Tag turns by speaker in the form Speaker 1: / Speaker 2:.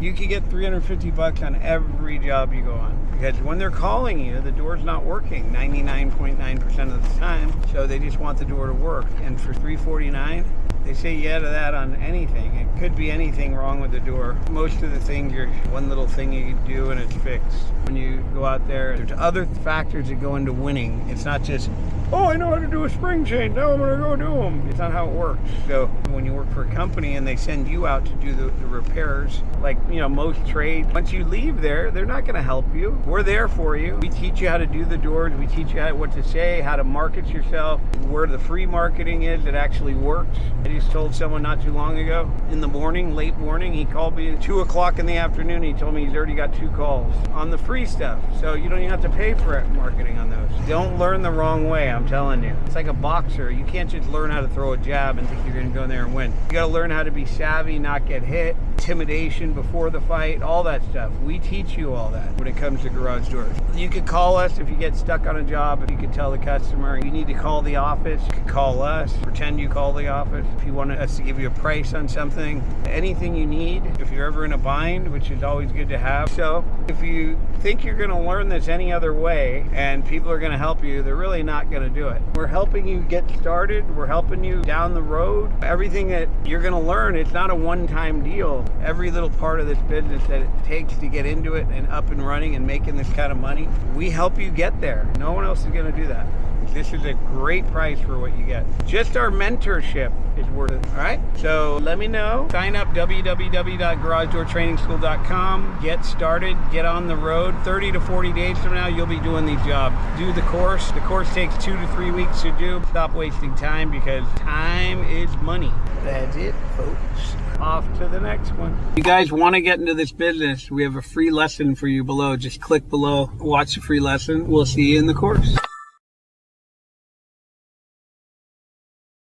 Speaker 1: You could get $350 on every job you go on. Because when they're calling you, the door's not working 99.9% of the time. So they just want the door to work. And for $349, they say yeah to that on anything. It could be anything wrong with the door. Most of the things are one little thing you can do and it's fixed. When you go out there, there's other factors that go into winning. It's not just, oh, I know how to do a spring change, now I'm gonna go do them. It's not how it works. So when you work for a company and they send you out to do the repairs, like, most trades, once you leave there, they're not gonna help you. We're there for you. We teach you how to do the doors. We teach you what to say, how to market yourself, where the free marketing is that actually works. I just told someone not too long ago, in the morning, late morning, he called me at 2 o'clock in the afternoon. He told me he's already got 2 calls on the free stuff. So you don't even have to pay for it, marketing on those. Don't learn the wrong way, I'm telling you. It's like a boxer. You can't just learn how to throw a jab and think you're gonna go in there and win. You gotta learn how to be savvy, not get hit, intimidation before the fight, all that stuff. We teach you all that when it comes to garage doors. You could call us if you get stuck on a job. If you could tell the customer you need to call the office, you could call us. Pretend you call the office. If you want us to give you a price on something, anything you need, if you're ever in a bind, which is always good to have. So if you think you're gonna learn this any other way and people are gonna help you, they're really not gonna do it. We're helping you get started. We're helping you down the road. Everything that you're gonna learn, it's not a one-time deal. Every little part of this business that it takes to get into it and up and running and making this kind of money, we help you get there. No one else is gonna do that. This is a great price for what you get. Just our mentorship is worth it, all right? So let me know. Sign up, www.garagedoortrainingschool.com. Get started, get on the road. 30 to 40 days from now, you'll be doing these jobs. Do the course. The course takes 2 to 3 weeks to do. Stop wasting time because time is money. That's it, folks. Off to the next one. If you guys want to get into this business, we have a free lesson for you below. Just click below, watch the free lesson. We'll see you in the course.